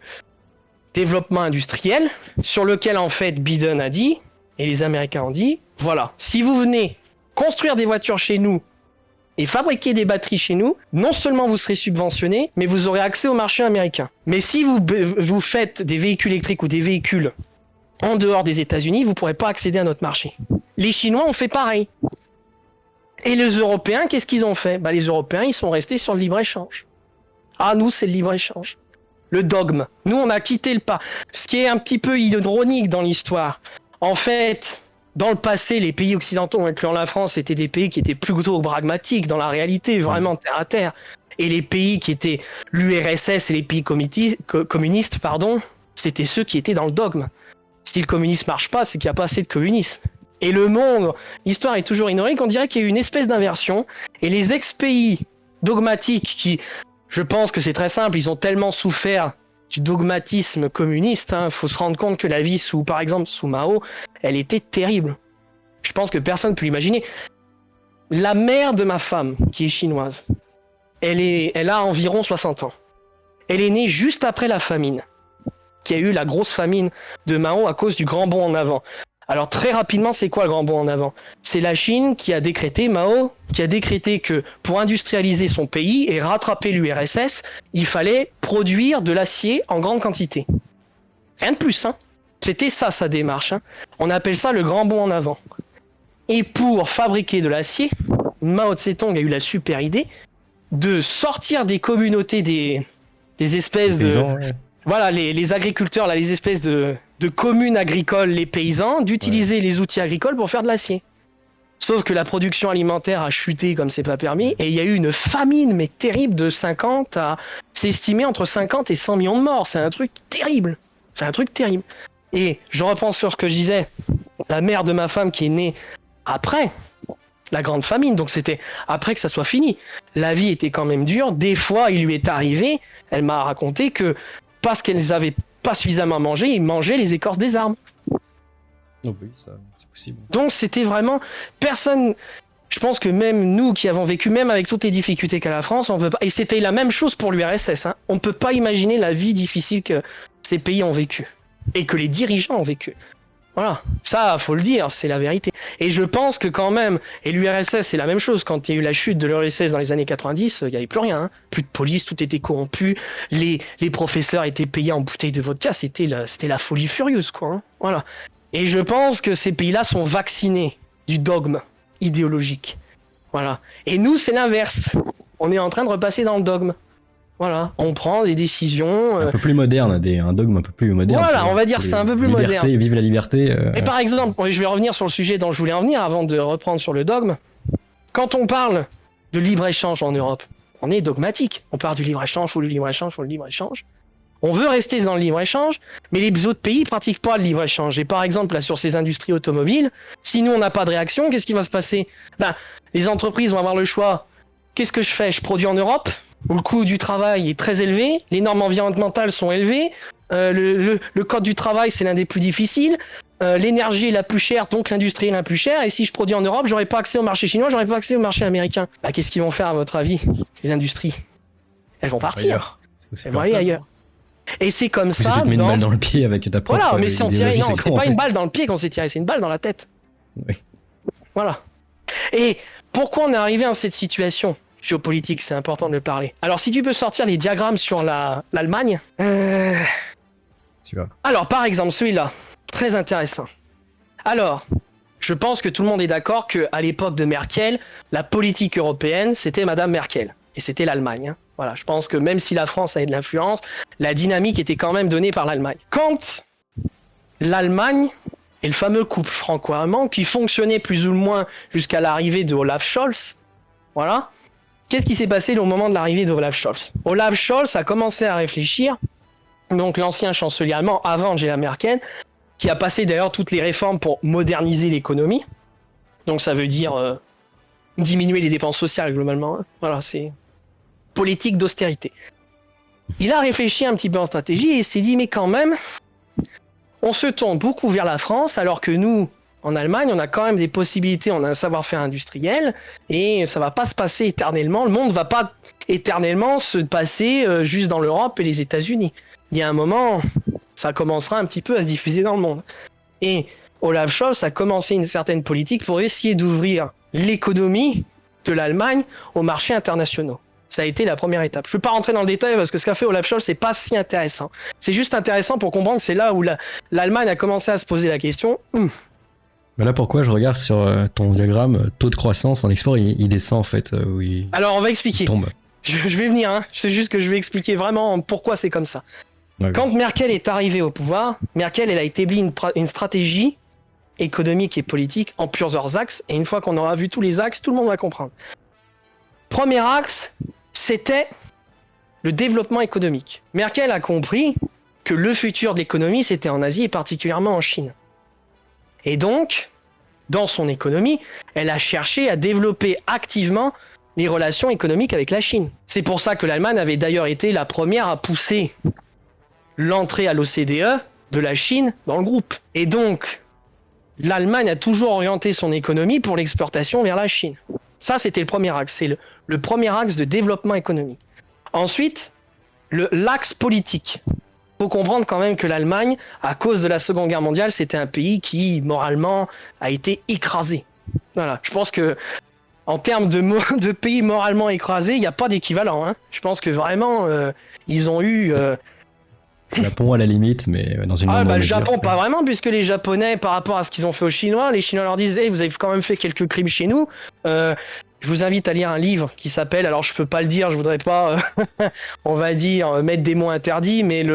développement industriel, sur lequel en fait Biden a dit, et les Américains ont dit, voilà, si vous venez construire des voitures chez nous et fabriquer des batteries chez nous, non seulement vous serez subventionné, mais vous aurez accès au marché américain. Mais si vous faites des véhicules électriques ou des véhicules en dehors des États-Unis, vous ne pourrez pas accéder à notre marché. Les Chinois ont fait pareil. Et les Européens, qu'est-ce qu'ils ont fait? Les Européens, ils sont restés sur le libre-échange. Ah, nous, c'est le libre-échange. Le dogme. Nous, on a quitté le pas. Ce qui est un petit peu ironique dans l'histoire. En fait, dans le passé, les pays occidentaux, incluant la France, étaient des pays qui étaient plutôt pragmatiques dans la réalité, vraiment terre à terre. Et les pays qui étaient l'URSS et les pays communistes, c'était ceux qui étaient dans le dogme. Si le communisme marche pas, c'est qu'il n'y a pas assez de communisme. Et le monde, l'histoire est toujours ironique, on dirait qu'il y a eu une espèce d'inversion. Et les ex-pays dogmatiques qui, je pense que c'est très simple, ils ont tellement souffert du dogmatisme communiste, faut se rendre compte que la vie par exemple, sous Mao, elle était terrible. Je pense que personne ne peut l'imaginer. La mère de ma femme, qui est chinoise, elle a environ 60 ans. Elle est née juste après la famine, qui a eu la grosse famine de Mao à cause du grand bond en avant. Alors très rapidement, c'est quoi le grand bond en avant? C'est la Chine qui a décrété, Mao, qui a décrété que pour industrialiser son pays et rattraper l'URSS, il fallait produire de l'acier en grande quantité. Rien de plus, C'était ça, sa démarche. On appelle ça le grand bond en avant. Et pour fabriquer de l'acier, Mao Tse-tung a eu la super idée de sortir des communautés des espèces de... Voilà, les agriculteurs, les espèces de communes agricoles, les paysans, d'utiliser les outils agricoles pour faire de l'acier. Sauf que la production alimentaire a chuté comme c'est pas permis, et il y a eu une famine, mais terrible, de 50 à s'estimer entre 50 et 100 millions de morts. C'est un truc terrible. C'est un truc terrible. Et je reprends sur ce que je disais, la mère de ma femme qui est née après la grande famine, donc c'était après que ça soit fini. La vie était quand même dure. Des fois, il lui est arrivé, elle m'a raconté que parce qu'elles n'avaient pas suffisamment mangé, ils mangeaient les écorces des arbres. Oh oui, ça, c'est possible. Donc c'était vraiment... Personne... Je pense que même nous qui avons vécu, même avec toutes les difficultés qu'a la France, on peut pas... Et c'était la même chose pour l'URSS. On ne peut pas imaginer la vie difficile que ces pays ont vécu. Et que les dirigeants ont vécu. Voilà, ça, faut le dire, c'est la vérité. Et je pense que quand même, et l'URSS, c'est la même chose, quand il y a eu la chute de l'URSS dans les années 90, il n'y avait plus rien, plus de police, tout était corrompu, les professeurs étaient payés en bouteilles de vodka, c'était la folie furieuse, quoi. Voilà. Et je pense que ces pays-là sont vaccinés du dogme idéologique. Voilà. Et nous, c'est l'inverse. On est en train de repasser dans le dogme. Voilà, on prend des décisions... Un peu plus moderne, un dogme un peu plus moderne. Voilà, on va dire c'est un peu plus moderne. Vive la liberté. Et par exemple, je vais revenir sur le sujet dont je voulais en venir avant de reprendre sur le dogme. Quand on parle de libre-échange en Europe, on est dogmatique. On parle du libre-échange, faut le libre-échange, faut le libre-échange. On veut rester dans le libre-échange, mais les autres pays pratiquent pas le libre-échange. Et par exemple, là, sur ces industries automobiles, si nous, on n'a pas de réaction, qu'est-ce qui va se passer? Les entreprises vont avoir le choix. Qu'est-ce que je fais? Je produis en Europe, où le coût du travail est très élevé, les normes environnementales sont élevées, le code du travail c'est l'un des plus difficiles, l'énergie est la plus chère, donc l'industrie est la plus chère, et si je produis en Europe, j'aurai pas accès au marché chinois, j'aurai pas accès au marché américain. Qu'est-ce qu'ils vont faire à votre avis, les industries? Elles vont partir. Elles vont aller ailleurs. Et c'est comme ça. Tu te mets une balle dans le pied avec ta propre. Voilà, mais si on tirait, non, c'est pas une balle dans le pied qu'on s'est tiré, c'est une balle dans la tête. Oui. Voilà. Et pourquoi on est arrivé à cette situation géopolitique, c'est important de le parler. Alors, si tu peux sortir les diagrammes sur l'Allemagne. Tu vois. Alors, par exemple, celui-là, très intéressant. Alors, je pense que tout le monde est d'accord qu'à l'époque de Merkel, la politique européenne, c'était Madame Merkel. Et c'était l'Allemagne. Voilà, je pense que même si la France avait de l'influence, la dynamique était quand même donnée par l'Allemagne. Quand l'Allemagne et le fameux couple franco-allemand, qui fonctionnait plus ou moins jusqu'à l'arrivée de Olaf Scholz, voilà. Qu'est-ce qui s'est passé au moment de l'arrivée d'Olaf Scholz? Olaf Scholz a commencé à réfléchir, donc l'ancien chancelier allemand avant Angela Merkel, qui a passé d'ailleurs toutes les réformes pour moderniser l'économie. Donc ça veut dire diminuer les dépenses sociales globalement. Voilà, c'est politique d'austérité. Il a réfléchi un petit peu en stratégie et s'est dit mais quand même, on se tourne beaucoup vers la France alors que nous, en Allemagne, on a quand même des possibilités, on a un savoir-faire industriel et ça va pas se passer éternellement. Le monde va pas éternellement se passer juste dans l'Europe et les États-Unis. Il y a un moment, ça commencera un petit peu à se diffuser dans le monde. Et Olaf Scholz a commencé une certaine politique pour essayer d'ouvrir l'économie de l'Allemagne aux marchés internationaux. Ça a été la première étape. Je ne vais pas rentrer dans le détail parce que ce qu'a fait Olaf Scholz, c'est pas si intéressant. C'est juste intéressant pour comprendre que c'est là où l'Allemagne a commencé à se poser la question. Bah là, pourquoi je regarde sur ton diagramme, taux de croissance en export, il descend en fait. Alors, on va expliquer. Tombe. Je vais venir, hein. C'est juste que je vais expliquer vraiment pourquoi c'est comme ça. Ouais, Quand Merkel est arrivée au pouvoir, Merkel, elle a établi une stratégie économique et politique en plusieurs axes. Et une fois qu'on aura vu tous les axes, tout le monde va comprendre. Premier axe, c'était le développement économique. Merkel a compris que le futur de l'économie, c'était en Asie et particulièrement en Chine. Et donc, dans son économie, elle a cherché à développer activement les relations économiques avec la Chine. C'est pour ça que l'Allemagne avait d'ailleurs été la première à pousser l'entrée à l'OCDE de la Chine dans le groupe. Et donc, l'Allemagne a toujours orienté son économie pour l'exportation vers la Chine. Ça, c'était le premier axe. C'est le premier axe de développement économique. Ensuite, l'axe politique. Il faut comprendre quand même que l'Allemagne, à cause de la Seconde Guerre mondiale, c'était un pays qui, moralement, a été écrasé. Voilà. Je pense que, en termes de pays moralement écrasés, il n'y a pas d'équivalent. Hein. Je pense que vraiment, ils ont eu... Le Japon à la limite, mais dans une moindre le mesure. Japon, pas vraiment, puisque les Japonais, par rapport à ce qu'ils ont fait aux Chinois, les Chinois leur disent hey, vous avez quand même fait quelques crimes chez nous. Je vous invite à lire un livre qui s'appelle, alors je peux pas le dire, je voudrais pas, on va dire, mettre des mots interdits, mais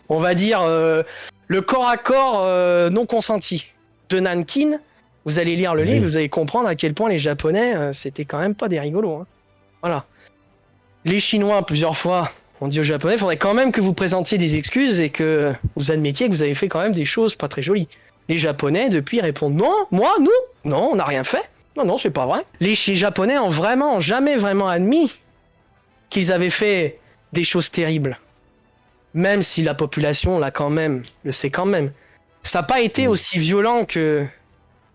on va dire, le corps à corps non consenti de Nankin. Vous allez lire le livre, vous allez comprendre à quel point les Japonais, c'était quand même pas des rigolos. Hein. Voilà. Les Chinois, plusieurs fois, ont dit aux Japonais, il faudrait quand même que vous présentiez des excuses et que vous admettiez que vous avez fait quand même des choses pas très jolies. Les Japonais, depuis, répondent non, moi, nous, non, on n'a rien fait. Non, c'est pas vrai. Les Japonais ont jamais vraiment admis qu'ils avaient fait des choses terribles. Même si la population le sait quand même. Ça n'a pas été aussi violent que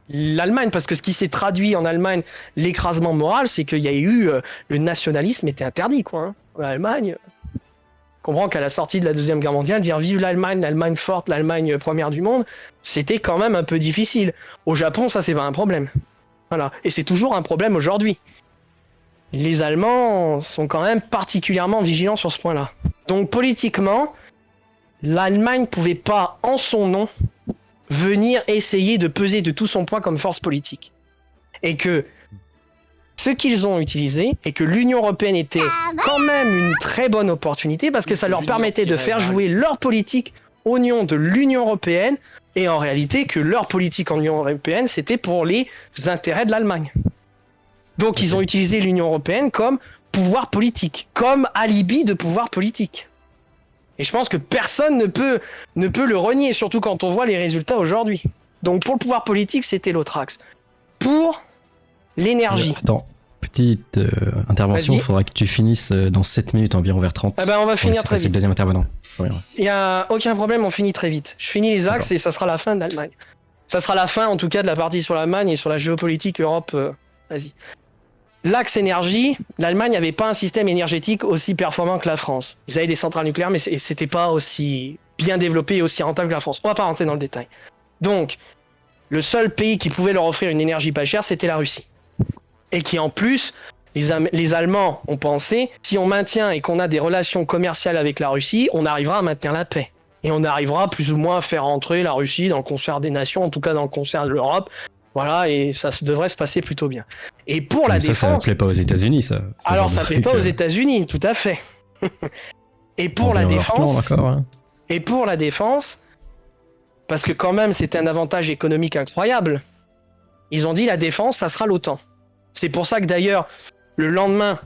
l'Allemagne, parce que ce qui s'est traduit en Allemagne, l'écrasement moral, c'est qu'il y a eu le nationalisme était interdit, quoi. Hein. En Allemagne, on comprend qu'à la sortie de la Deuxième Guerre mondiale, dire vive l'Allemagne, l'Allemagne forte, l'Allemagne première du monde, c'était quand même un peu difficile. Au Japon, ça c'est pas un problème. Voilà. Et c'est toujours un problème aujourd'hui. Les Allemands sont quand même particulièrement vigilants sur ce point-là. Donc politiquement, l'Allemagne pouvait pas, en son nom, venir essayer de peser de tout son poids comme force politique. Et que ce qu'ils ont utilisé, et que l'Union européenne était quand même une très bonne opportunité, parce que ça leur permettait de faire jouer leur politique au nom de l'Union européenne, et en réalité que leur politique en Union européenne, c'était pour les intérêts de l'Allemagne. Donc ils ont utilisé l'Union européenne comme pouvoir politique, comme alibi de pouvoir politique. Et je pense que personne ne peut le renier, surtout quand on voit les résultats aujourd'hui. Donc pour le pouvoir politique, c'était l'autre axe. Pour l'énergie. Attends, petite intervention, il faudra que tu finisses dans 7 minutes environ, vers 30. Ah ben on va finir très vite. C'est le deuxième intervenant. Il n'y a aucun problème, on finit très vite. Je finis les axes et ça sera la fin de l'Allemagne. Ça sera la fin en tout cas de la partie sur l'Allemagne et sur la géopolitique Europe-Asie. L'axe énergie, l'Allemagne n'avait pas un système énergétique aussi performant que la France. Ils avaient des centrales nucléaires, mais c'était pas aussi bien développé et aussi rentable que la France. On va pas rentrer dans le détail. Donc, le seul pays qui pouvait leur offrir une énergie pas chère, c'était la Russie. Et qui en plus, les Allemands ont pensé, si on maintient et qu'on a des relations commerciales avec la Russie, on arrivera à maintenir la paix. Et on arrivera plus ou moins à faire entrer la Russie dans le concert des nations, en tout cas dans le concert de l'Europe. Voilà, et ça devrait se passer plutôt bien. Et pour la défense... Ça ne plaît pas aux États-Unis, ça. Alors, ça ne plaît pas aux États-Unis, tout à fait. Et pour la défense... Et pour la défense, parce que quand même, c'était un avantage économique incroyable, ils ont dit la défense, ça sera l'OTAN. C'est pour ça que d'ailleurs, le lendemain...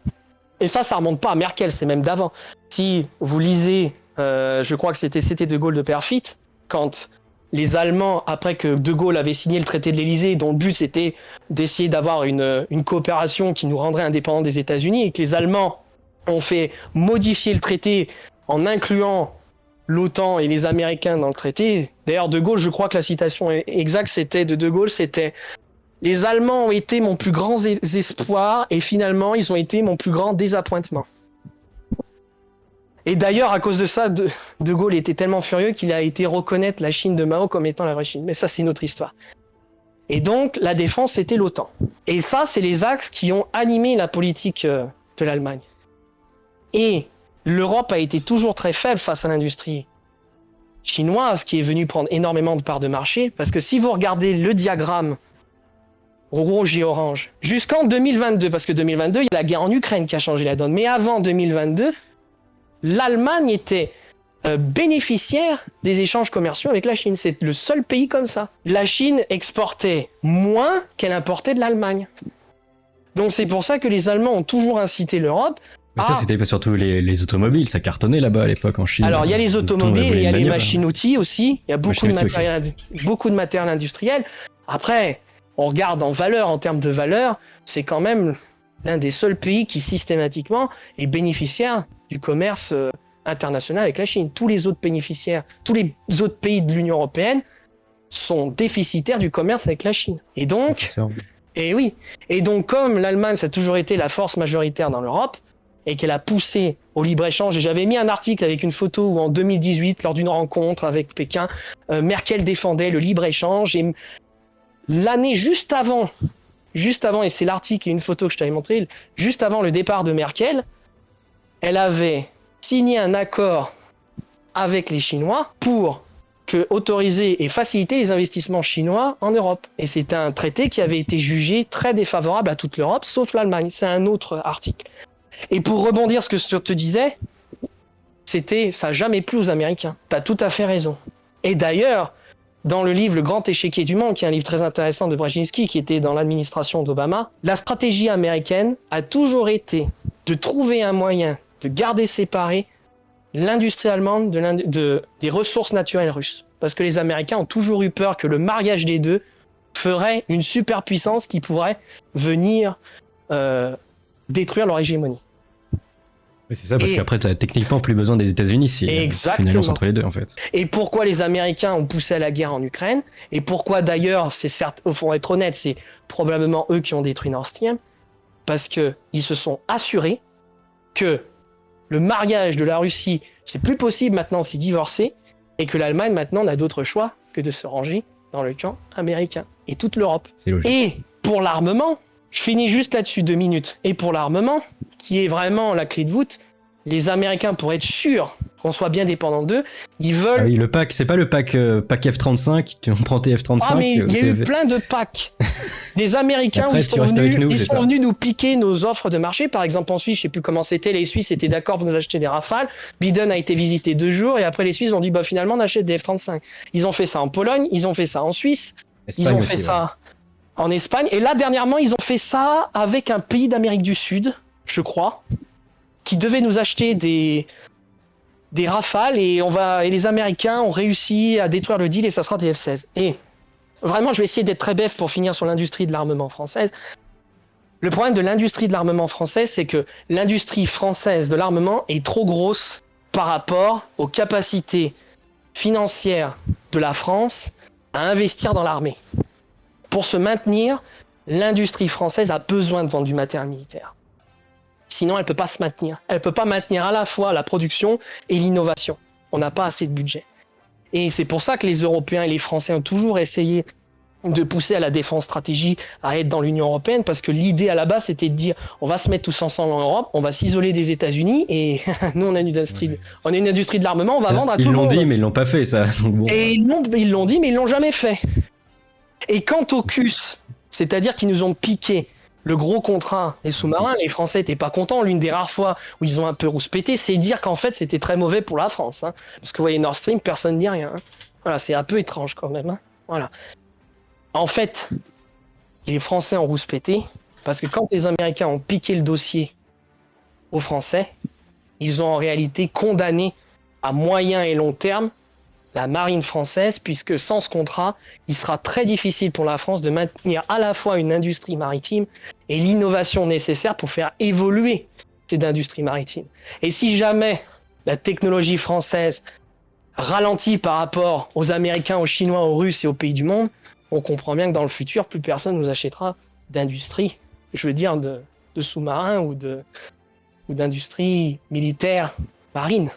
Et ça remonte pas à Merkel, c'est même d'avant. Si vous lisez, je crois que c'était De Gaulle de Perfit, quand... les Allemands, après que De Gaulle avait signé le traité de l'Élysée, dont le but c'était d'essayer d'avoir une coopération qui nous rendrait indépendants des États-Unis, et que les Allemands ont fait modifier le traité en incluant l'OTAN et les Américains dans le traité. D'ailleurs, De Gaulle, je crois que la citation exacte c'était de Gaulle, c'était « Les Allemands ont été mon plus grand espoir et finalement ils ont été mon plus grand désappointement ». Et d'ailleurs, à cause de ça, De Gaulle était tellement furieux qu'il a été reconnaître la Chine de Mao comme étant la vraie Chine. Mais ça, c'est une autre histoire. Et donc, la défense, c'était l'OTAN. Et ça, c'est les axes qui ont animé la politique de l'Allemagne. Et l'Europe a été toujours très faible face à l'industrie chinoise qui est venue prendre énormément de parts de marché, parce que si vous regardez le diagramme rouge et orange, jusqu'en 2022, parce que 2022, il y a la guerre en Ukraine qui a changé la donne, mais avant 2022, l'Allemagne était bénéficiaire des échanges commerciaux avec la Chine. C'est le seul pays comme ça. La Chine exportait moins qu'elle importait de l'Allemagne. Donc c'est pour ça que les Allemands ont toujours incité l'Europe. Mais ça, c'était surtout les automobiles, ça cartonnait là-bas à l'époque en Chine. Alors il y a les automobiles, il y a les machines-outils aussi, il y a beaucoup de matériel industriel. Après, on regarde en valeur, en termes de valeur, c'est quand même l'un des seuls pays qui systématiquement est bénéficiaire du commerce international avec la Chine. Tous les autres bénéficiaires, tous les autres pays de l'Union européenne sont déficitaires du commerce avec la Chine. Et donc, comme l'Allemagne, ça a toujours été la force majoritaire dans l'Europe, et qu'elle a poussé au libre-échange, et j'avais mis un article avec une photo où en 2018, lors d'une rencontre avec Pékin, Merkel défendait le libre-échange, et l'année juste avant, et c'est l'article et une photo que je t'avais montré, juste avant le départ de Merkel, elle avait signé un accord avec les Chinois pour autoriser et faciliter les investissements chinois en Europe. Et c'est un traité qui avait été jugé très défavorable à toute l'Europe, sauf l'Allemagne. C'est un autre article. Et pour rebondir ce que je te disais, ça n'a jamais plu aux Américains. T'as tout à fait raison. Et d'ailleurs, dans le livre Le Grand Échiquier du Monde, qui est un livre très intéressant de Brzezinski, qui était dans l'administration d'Obama, la stratégie américaine a toujours été de trouver un moyen de garder séparé l'industrie allemande des ressources naturelles russes. Parce que les Américains ont toujours eu peur que le mariage des deux ferait une superpuissance qui pourrait venir détruire leur hégémonie. Oui, c'est ça, parce qu'après, tu n'as techniquement plus besoin des États-Unis si finalement c'est entre les deux, en fait. Et pourquoi les Américains ont poussé à la guerre en Ukraine, et pourquoi d'ailleurs, c'est certes, faut être honnête, c'est probablement eux qui ont détruit Nord Stream, parce qu'ils se sont assurés que le mariage de la Russie, c'est plus possible maintenant, c'est divorcé, et que l'Allemagne maintenant n'a d'autre choix que de se ranger dans le camp américain, et toute l'Europe. C'est logique. Et pour l'armement, je finis juste là-dessus 2 minutes. Et pour l'armement, qui est vraiment la clé de voûte, les Américains, pour être sûrs qu'on soit bien dépendant d'eux, ils veulent... Ah oui, le pack, c'est pas le pack F-35, on prend tes F-35... Ah mais il y a eu plein de packs. Les Américains, après, ils sont venus nous piquer nos offres de marché. Par exemple, en Suisse, je sais plus comment c'était, les Suisses étaient d'accord pour nous acheter des Rafales. Biden a été visité 2 jours, et après les Suisses ont dit, finalement, on achète des F-35. Ils ont fait ça en Pologne, ils ont fait ça en Suisse, ils ont fait ça en Espagne, et là, dernièrement, ils ont fait ça avec un pays d'Amérique du Sud, je crois, qui devait nous acheter des Rafales, et les Américains ont réussi à détruire le deal, et ça sera des F-16. Et vraiment, je vais essayer d'être très bref pour finir sur l'industrie de l'armement française. Le problème de l'industrie de l'armement française, c'est que l'industrie française de l'armement est trop grosse par rapport aux capacités financières de la France à investir dans l'armée. Pour se maintenir, l'industrie française a besoin de vendre du matériel militaire. Sinon, elle ne peut pas se maintenir. Elle ne peut pas maintenir à la fois la production et l'innovation. On n'a pas assez de budget. Et c'est pour ça que les Européens et les Français ont toujours essayé de pousser à la défense stratégique, à être dans l'Union Européenne, parce que l'idée à la base, c'était de dire, on va se mettre tous ensemble en Europe, on va s'isoler des États-Unis, et nous, on a une industrie de l'armement, on va vendre à tout le monde. Ils l'ont dit, mais ils l'ont pas fait, ça. Donc bon. Et ils l'ont dit, mais ils l'ont jamais fait. Et quant aux CUS, c'est-à-dire qu'ils nous ont piqué le gros contrat des sous-marins, les Français n'étaient pas contents. L'une des rares fois où ils ont un peu rouspété, c'est dire qu'en fait c'était très mauvais pour la France. Hein. Parce que vous voyez, Nord Stream, personne ne dit rien. Hein. Voilà, c'est un peu étrange quand même. Hein. Voilà. En fait, les Français ont rouspété parce que quand les Américains ont piqué le dossier aux Français, ils ont en réalité condamné à moyen et long terme la marine française, puisque sans ce contrat, il sera très difficile pour la France de maintenir à la fois une industrie maritime et l'innovation nécessaire pour faire évoluer cette industrie maritime. Et si jamais la technologie française ralentit par rapport aux Américains, aux Chinois, aux Russes et aux pays du monde, on comprend bien que dans le futur, plus personne nous achètera d'industrie, je veux dire de sous-marins ou d'industrie militaire marine.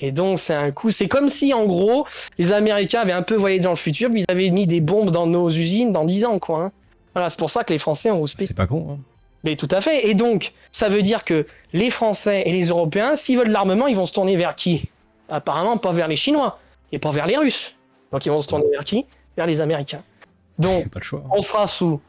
Et donc c'est un coup, c'est comme si en gros les Américains avaient un peu voyagé dans le futur, puis ils avaient mis des bombes dans nos usines dans 10 ans quoi. Hein. Voilà, c'est pour ça que les Français ont rouspété. C'est pas con. Hein. Mais tout à fait. Et donc ça veut dire que les Français et les Européens, s'ils veulent de l'armement, ils vont se tourner vers qui ? Apparemment pas vers les Chinois, et pas vers les Russes. Donc ils vont se tourner vers qui? Vers les Américains. Donc Pas le choix. on sera sous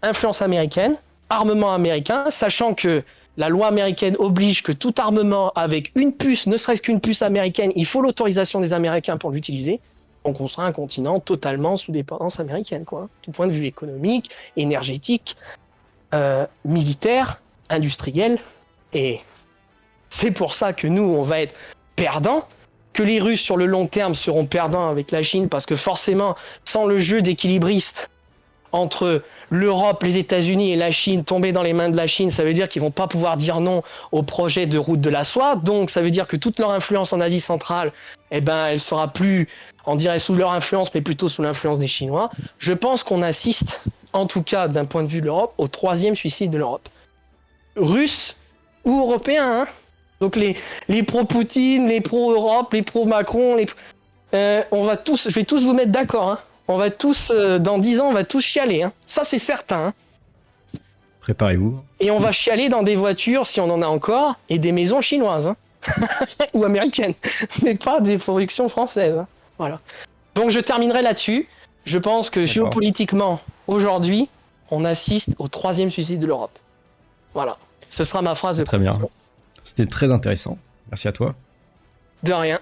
influence américaine, armement américain, sachant que la loi américaine oblige que tout armement avec une puce, ne serait-ce qu'une puce américaine, il faut l'autorisation des Américains pour l'utiliser. Donc on sera un continent totalement sous dépendance américaine, quoi. Tout point de vue économique, énergétique, militaire, industriel. Et c'est pour ça que nous, on va être perdants, que les Russes sur le long terme seront perdants avec la Chine, parce que forcément, sans le jeu d'équilibriste entre l'Europe, les États-Unis et la Chine tomber dans les mains de la Chine, ça veut dire qu'ils vont pas pouvoir dire non au projet de route de la soie. Donc ça veut dire que toute leur influence en Asie centrale, eh ben, elle sera plus, on dirait, sous leur influence, mais plutôt sous l'influence des Chinois. Je pense qu'on assiste, en tout cas d'un point de vue de l'Europe, au 3e suicide de l'Europe. Russe ou européen, hein. Donc les pro-Poutine, les pro-Europe, les pro-Macron, je vais tous vous mettre d'accord, hein. On va tous, dans 10 ans, on va tous chialer, hein. Ça c'est certain, hein. Préparez-vous. Et on va chialer dans des voitures, si on en a encore, et des maisons chinoises, hein. Ou américaines, mais pas des productions françaises, hein. Voilà. Donc je terminerai là-dessus. Je pense que géopolitiquement, aujourd'hui, on assiste au 3e suicide de l'Europe. Voilà. Ce sera ma phrase de Très bien. C'était très intéressant. Merci à toi. De rien.